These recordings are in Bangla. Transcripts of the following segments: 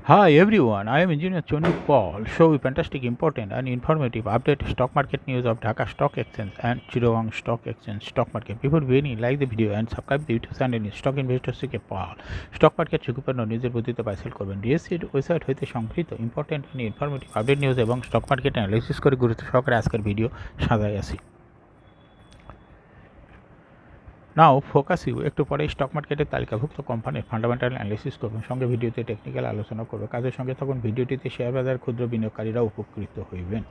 Hi everyone, I am Engineer Chonu Paul. Show you fantastic, important and informative update stock market news of Dhaka Stock Exchange and Chittagong Stock Exchange stock market. Before beginning, like the video and subscribe the YouTube channel Stock Investor CK Paul. Stock market ঝুঁকিপূর্ণ নিজের বুদ্ধিতে বাই সেল করবেন। ডিএসসির ওয়েবসাইট হইতে সংগৃহীত important and informative update news এবং স্টক মার্কেট অ্যানালিসিস করে গুরুত্ব সহকারে আজকের ভিডিও সাজাই আছি। নাও ফোকাস ইউ একটু পরে স্টক মার্কেটের তালিকাভুক্ত কোম্পানির ফান্ডামেন্টাল অ্যানালিসিস করবেন, সঙ্গে ভিডিওতে টেকনিক্যাল আলোচনা করবে। কাজের সঙ্গে তখন ভিডিওটিতে শেয়ার বাজার ক্ষুদ্র বিনিয়োগকারীরা উপকৃত হইবেন।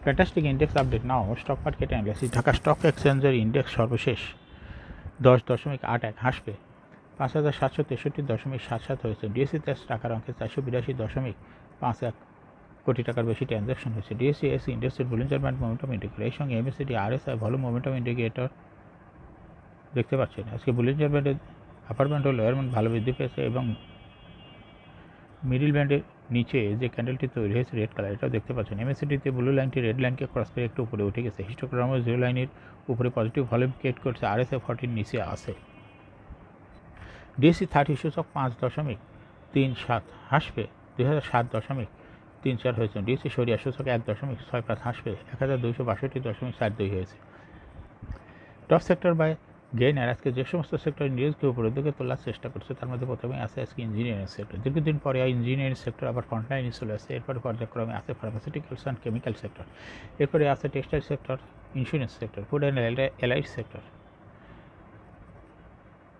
ফ্যান্টাস্টিক ইন্ডেক্স আপডেট নাও stock market analysis. Dhaka stock এক্সচেঞ্জের ইন্ডেক্স সর্বশেষ 10.81 হাসবে 5,763.77 হয়েছে। ডিএসসিতে টাকার অঙ্কে 482.51 কোটি টাকার বেশি ট্রানজ্যাকশন হয়েছে। ডিএসসি এসি ইন্ডেক্সের বুলিঞ্জার ব্যান্ড মোমেন্টাম ইন্ডিকেটর, এর সঙ্গে এমএসসিডি আরএসআই ভলিউম মোমেন্টাম ইন্ডিকেটর দেখতে পাচ্ছেন। আজকে বুলিঞ্জার ব্যান্ডের আপার ব্যান্ড ও লোয়ার ব্যান্ড ভালো বৃদ্ধি পেয়েছে এবং মিডিল ব্যান্ডের নিচে যে ক্যান্ডেলটি তৈরি হয়েছে রেড কালার, এটাও দেখতে পাচ্ছেন। এমএসসিডিতে ব্লু লাইনটি রেড লাইনকে ক্রস করে একটু উপরে উঠে গেছে। হিস্টোগ্রামও জিরো লাইনের উপরে পজিটিভ ভলিউম ক্রিয়েট করছে, আরএসআই 40 নিচে আছে। ডিএসসি 30 সূচক 5.37 হাসবে 2007.34 হয়েছে। ডিএসসি সরিয়া সূচক 1.65 হাসবে 1262.42 হয়েছে। টপ সেক্টর বাই গেইনার আজকে যে সমস্ত সেক্টর নিউজকে উপরের দিকে তোলার চেষ্টা করছে তার মধ্যে প্রথমে আছে আজকে ইঞ্জিনিয়ারিং সেক্টর। দীর্ঘদিন পরে ইঞ্জিনিয়ারিং সেক্টর আবার ফ্রন্টলাইনে চলে আসছে। এরপরে পর্যায়ক্রমে আছে ফার্মাসিউটিক্যালস অ্যান্ড কেমিক্যাল সেক্টর, এরপরে আছে textile sector, insurance sector, food and allied sector,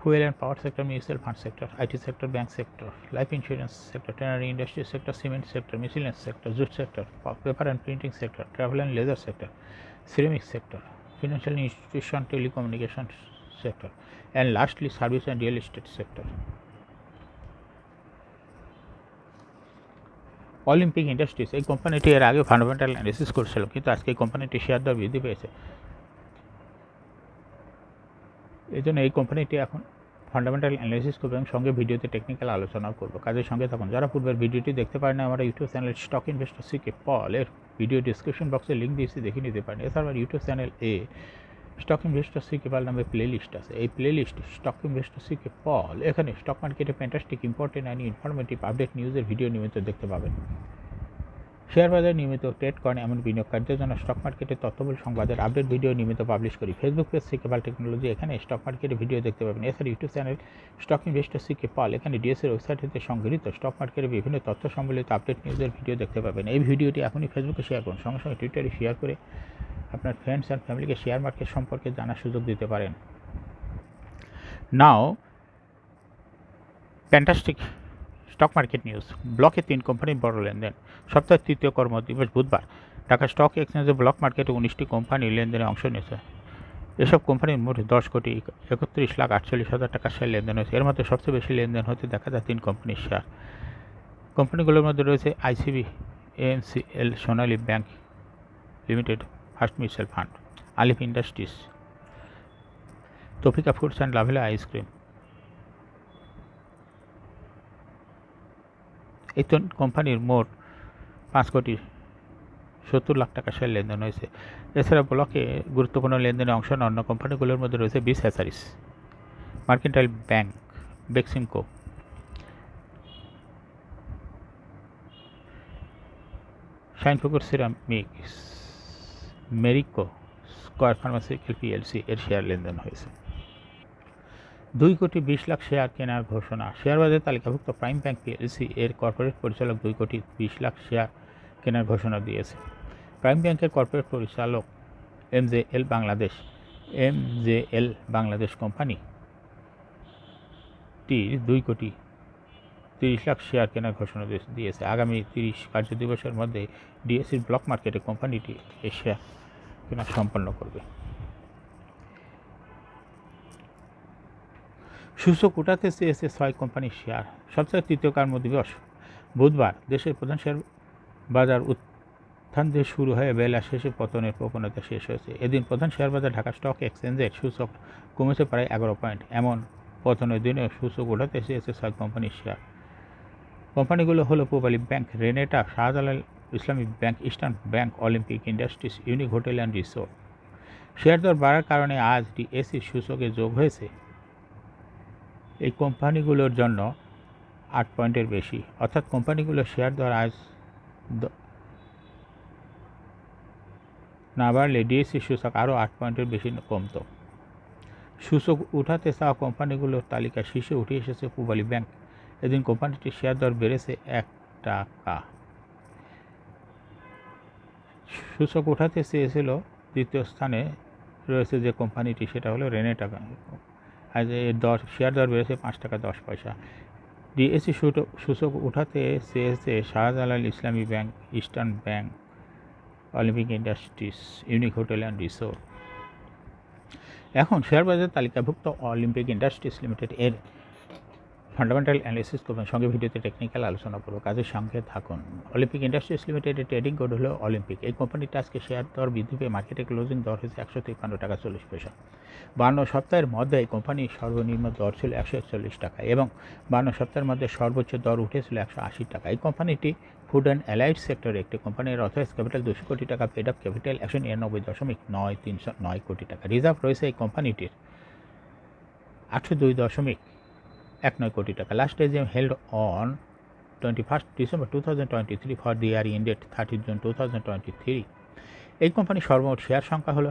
fuel and power sector, mutual fund sector, IT sector, bank sector, life insurance sector, tannery industry sector, cement sector, miscellaneous sector, jute sector, paper and printing sector, travel and leather sector, ceramic sector, financial institution, telecommunication sector, and lastly service and real estate sector. Olympic industries এই কোম্পানিটি এর আগে ফান্ডামেন্টাল অ্যানালিসিস করছিল, কিন্তু আজকে এই কোম্পানিটি শেয়ার দর বৃদ্ধি পেয়েছে। এই জন্য এই কোম্পানিটি এখন ফান্ডামেন্টাল অ্যানালিসিস করবে এবং সঙ্গে ভিডিওতে টেকনিক্যাল আলোচনাও করবো। কাজের সঙ্গে তখন যারা পূর্বের ভিডিওটি দেখতে পারেন আমার ইউটিউব চ্যানেল স্টক ইনভেস্টর সিকে পল এর ভিডিও ডিসক্রিপশন বক্সে লিঙ্ক দিয়েছি, দেখে নিতে পারেন। এছাড়া ইউটিউব চ্যানেল স্টক ইনভেস্টর সিকে পল নামে প্লে লিস্ট আছে। এই প্লে লিস্ট স্টক ইনভেস্টর সিকে পল, এখানে স্টক মার্কেটে fantastic, important and informative update নিউজের ভিডিও নিয়মিত দেখতে পাবেন। শেয়ার বাজার নিয়মিত ট্রেড করেন এমন বিনিয়োগকারীদের জন্য স্টক মার্কেটের তথ্যবল সংবাদের আপডেট ভিডিও নিয়মিত পাবলিশ করি। ফেসবুক পেজ সিকে পল টেকনোলজি, এখানে স্টক মার্কেটের ভিডিও দেখতে পাবেন। এছাড়া ইউটিউব চ্যানেল স্টক ইনভেস্টর সিকে পল, এখানে ডিএসসির ওয়েবসাইট হতে সংগৃহীত স্টক মার্কেটের বিভিন্ন তথ্য সম্বলিত আপডেট নিউজের ভিডিও দেখতে পাবেন। এই ভিডিওটি এখনই ফেসবুকে শেয়ার করুন, সঙ্গে সঙ্গে টুইটারে শেয়ার করে আপনার ফ্রেন্ডস অ্যান্ড ফ্যামিলিকে শেয়ার মার্কেট সম্পর্কে জানার সুযোগ দিতে পারেন। নাও ফ্যান্টাস্টিক স্টক মার্কেট নিউজ। ব্লকে 3 কোম্পানির বড় লেনদেন। সপ্তাহের তৃতীয় কর্মদিবস বুধবার ঢাকা স্টক এক্সচেঞ্জে ব্লক মার্কেটে 19টি কোম্পানি লেনদেনে অংশ নিয়েছে। এসব কোম্পানির মোট 10,31,48,000 টাকার শেয়ার লেনদেন হয়েছে। এর মধ্যে সবচেয়ে বেশি লেনদেন হতে দেখা যায় 3 কোম্পানির শেয়ার। কোম্পানিগুলোর মধ্যে রয়েছে ICB, AMCL, Sonali bank limited, first mutual fund, Alif industries, Taufika foods and Lovello ice cream. এই কোম্পানির মোট 5,70,00,000 টাকা শেয়ার লেনদেন হয়েছে। এছাড়া ব্লকে গুরুত্বপূর্ণ লেনদেনে অংশ নেওয়া অন্য কোম্পানিগুলোর মধ্যে রয়েছে Beach hatcheries, mercantile bank, Beximco, Shinepukur ceramics, Marico, square pharmaceutical PLC এর শেয়ার লেনদেন হয়েছে। 2,20,00,000 শেয়ার কেনার ঘোষণা। শেয়ার বাজারে তালিকাভুক্ত প্রাইম ব্যাংক পিএলসি এর কর্পোরেট পরিচালক 2,20,00,000 শেয়ার কেনার ঘোষণা দিয়েছে। প্রাইম ব্যাংকের কর্পোরেট পরিচালক এমজেএল বাংলাদেশ কোম্পানিটির 2,30,00,000 শেয়ার কেনার ঘোষণা দিয়েছে। আগামী 30 কার্যদিবসের মধ্যে ডিএসসির ব্লক মার্কেটে কোম্পানিটি এই শেয়ার কেনা সম্পন্ন করবে। সূচক উঠাতে চেয়েছে 6 কোম্পানির শেয়ার। সপ্তাহের তৃতীয় কর্মদিবস বুধবার দেশের প্রধান শেয়ার বাজার উত্থান দিয়ে শুরু হয়ে বেলা শেষে পতনের প্রবণতা শেষ হয়েছে। এদিন প্রধান শেয়ার বাজার ঢাকা স্টক এক্সচেঞ্জের সূচক কমেছে প্রায় 11 পয়েন্ট। এমন পতনের দিনে সূচক উঠাতে চেয়েছে 6 কোম্পানির শেয়ার। কোম্পানিগুলো হলো Pubali bank, Renata, Shahjalal Islamic bank, eastern bank, Olympic industries, unique hotel and resort. Share দর বাড়ার কারণে আজ ডিএসসির সূচকে যোগ হয়েছে এই কোম্পানিগুলোর জন্য 8 পয়েন্টের বেশি, অর্থাৎ কোম্পানিগুলোর শেয়ার দর আজ না বাড়লে ডিএসসি সূচক আরও 8 পয়েন্টের বেশি কমত। সূচক উঠাতে চাওয়া কোম্পানিগুলোর তালিকা শীর্ষে উঠে এসেছে পূবালী ব্যাংক। এদিন কোম্পানিটির শেয়ার দর বেড়েছে 1 টাকা। সূচক উঠাতে চেয়েছিল দ্বিতীয় স্থানে রয়েছে যে কোম্পানিটি, সেটা হলো রেনেটা। আজ এর শেয়ার দর বেড়েছে 5 টাকা 10 পয়সা। ডিএসসি সূচক উঠাতে চেয়েছে শাহজালাল ইসলামী bank, eastern bank, Olympic industries, unique hotel and resort. এখন শেয়ার বাজার তালিকাভুক্ত অলিম্পিক ইন্ডাস্ট্রিজ লিমিটেড এর ফান্ডামেন্টাল অ্যানালিসিস করবেন, সঙ্গে ভিডিওতে টেকনিক্যাল আলোচনা করবো, কাজের সঙ্গে থাকুন। অলিম্পিক ইন্ডাস্ট্রিজ লিমিটেডের ট্রেডিং কোড হলো অলিম্পিক। এই কোম্পানিটা আজকে শেয়ার দর বৃদ্ধি পেয়ে মার্কেটে ক্লোজিং দর হয়েছে 153 টাকা 40 পয়সা। 52 সপ্তাহের মধ্যে এই কোম্পানির সর্বনিম্ন দর ছিল 141 টাকা এবং 52 সপ্তাহের মধ্যে সর্বোচ্চ দর উঠেছিল 180 টাকা। এই কোম্পানিটি ফুড অ্যান্ড অ্যালাইড সেক্টরে একটি কোম্পানির অথরাইজ ক্যাপিটাল 200 কোটি টাকা, পেড আপ ক্যাপিটাল 199.9309 কোটি টাকা। রিজার্ভ রয়েছে এই কোম্পানিটির 802.19 কোটি টাকা। Last AGM held on 21 December 2023 for the year ended 30 June 2023। এই কোম্পানির সর্বমোট শেয়ার সংখ্যা হলো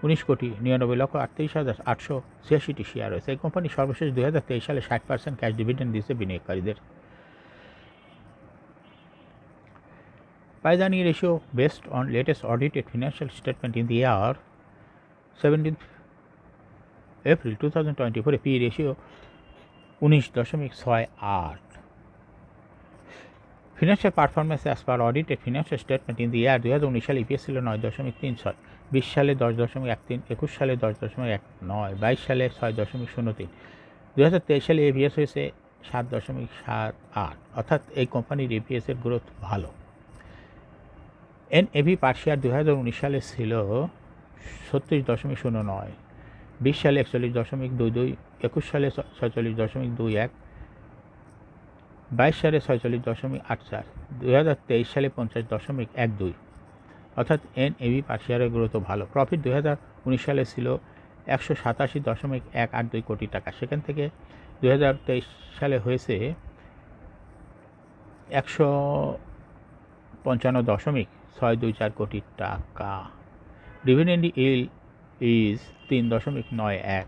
19,99,38,886টি শেয়ার রয়েছে। এই কোম্পানি সর্বশেষ 2023 সালে 60% ক্যাশ ডিভিডেন্ড দিয়েছে বিনিয়োগকারীদের। Paidani ratio based on latest audited financial statement in the year 17th April 2024, P ratio 19.68. Financial performance as per audited financial statement in the year 2019 সালে ইপিএস ছিল 9.36, 20 সালে 10.13, 21 সালে 10.19, 22 সালে 6.03, 2023 সালে ইপিএস হয়েছে 7.78, অর্থাৎ এই কোম্পানির ইপিএস এর গ্রোথ ভালো। এনএভি পার শেয়ার 2019 সালে ছিল 36.09, 20 সালে 41.22, 21 সালে 46.21, 22 সালে 46.84, 2023 সালে 50.12, অর্থাৎ এনএভি পার শেয়ারের গ্রোথ ভালো। প্রফিট 2019 সালে ছিল 187.182 কোটি টাকা, সেখান থেকে 2023 সালে হয়েছে 155.624 কোটি টাকা। Dividend yield is 3.91।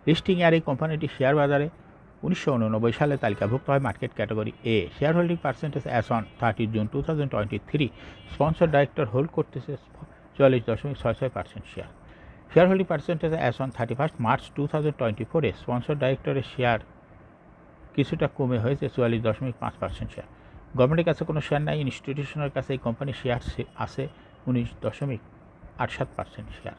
লিস্টিং এর এই কোম্পানিটি শেয়ার বাজারে 1989 সালে তালিকাভুক্ত হয় market category A. Share holding percentage as on 30 June 2023, sponsor director hold করতেছে 44.66% share. Share holding percentage as on 31 March 2024, sponsor ডাইরেক্টরের শেয়ার কিছুটা কমে হয়েছে 44.5% শেয়ার। গভর্নমেন্টের কাছে কোনো শেয়ার নাই, ইনস্টিটিউশনের কাছে এই কোম্পানির শেয়ার আছে 19.87% শেয়ার।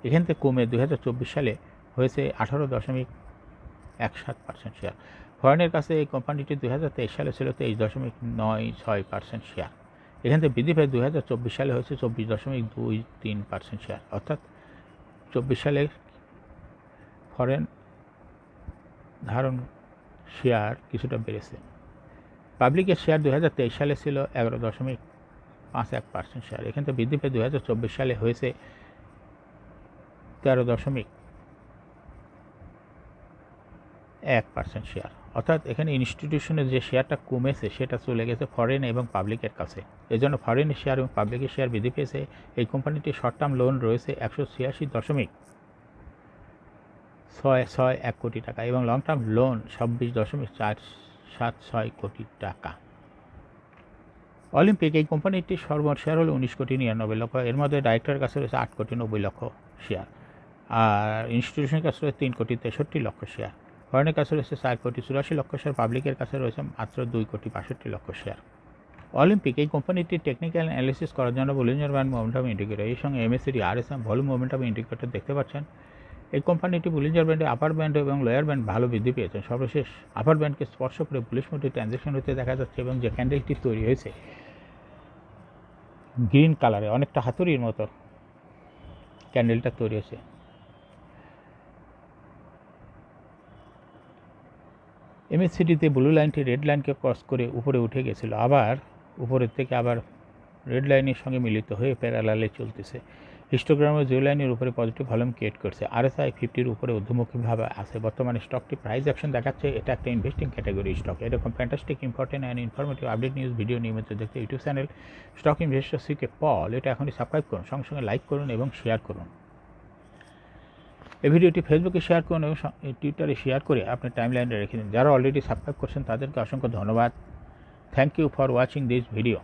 এখান থেকে কমে 2024 সালে হয়েছে 18.17% শেয়ার। ফরেনের কাছে এই কোম্পানিটি 2023 সালে ছিল 23.96% শেয়ার। এখান থেকে বৃদ্ধি পেয়ে 2024 সালে হয়েছে 24.23% শেয়ার, অর্থাৎ 24 সালে ফরেন ধারণ শেয়ার কিছুটা বেড়েছে। পাবলিকের শেয়ার 2023 সালে ছিল 11.51% শেয়ার, এখান থেকে বৃদ্ধি পেয়ে 2024 সালে হয়েছে 13.1% শেয়ার, অর্থাৎ এখানে ইনস্টিটিউশনের যে শেয়ারটা কমেছে সেটা চলে গেছে ফরেন এবং পাবলিকের কাছে। এজন্য ফরেনের শেয়ার এবং পাবলিকের শেয়ার বৃদ্ধি পেয়েছে। এই কোম্পানিটির শর্ট টার্ম লোন রয়েছে 186.661 কোটি টাকা এবং লং টার্ম লোন 26.476 কোটি টাকা। অলিম্পিক এই কোম্পানিটির সর্বমোট শেয়ার হলো 19.99 কোটি। এর মধ্যে ডাইরেক্টরের কাছে রয়েছে 8.90 কোটি শেয়ার, আর ইনস্টিটিউশনের কাছে রয়েছে 3.63 কোটি শেয়ার। ফরেনের কাছে রয়েছে 4.84 কোটি শেয়ার, পাবলিকের কাছে রয়েছে মাত্র 2.65 কোটি শেয়ার। অলিম্পিক এই কোম্পানিটির টেকনিক্যাল অ্যানালিসিস করার জন্য বলিঞ্জার ব্যান্ড মোমেন্টাম ইন্ডিকেটর, এই সঙ্গে MACD, RSM, volume momentum indicator দেখতে পাচ্ছেন। এই কোম্পানিটি বলিঞ্জার ব্যান্ডে আপার ব্যান্ড এবং লোয়ার ব্যান্ড ভালো বৃদ্ধি পেয়েছে। সর্বশেষ আপার ব্যান্ডকে স্পর্শ করে বুলিশ মোডে ট্রানজ্যাকশন হতে দেখা যাচ্ছে এবং যে ক্যান্ডেলটি তৈরি হয়েছে গ্রিন কালারে, অনেকটা হাতুড়ির মতো ক্যান্ডেলটা তৈরি হয়েছে। এমএসসিডিতে ব্লু লাইনটি রেড লাইনকে ক্রস করে উপরে উঠে গেছিলো, আবার উপরের থেকে আবার রেড লাইনের সঙ্গে মিলিত হয়ে প্যারালালে চলতেছে। হিস্টোগ্রামের জিরো লাইনের উপরে পজিটিভ ভলিউম ক্রিয়েট করছে। RSI 50-র উপরে ঊর্ধ্বমুখীভাবে আছে। বর্তমানে স্টকটি প্রাইস অ্যাকশন দেখাচ্ছে। এটা একটা ইনভেস্টিং ক্যাটাগরি স্টক। এরকম fantastic important and informative update news video নিয়মিত দেখতে ইউটিউব চ্যানেল স্টক ইনভেস্টর সিকে পল এটা এখনই সাবস্ক্রাইব করুন, সঙ্গে সঙ্গে লাইক করুন এবং শেয়ার করুন। এই ভিডিওটি ফেসবুকে শেয়ার করুন এবং টুইটারে শেয়ার করে আপনার টাইমলাইনে রেখে দিন। যারা অলরেডি সাবস্ক্রাইব করছেন তাদেরকে অসংখ্য ধন্যবাদ। Thank you for watching this video.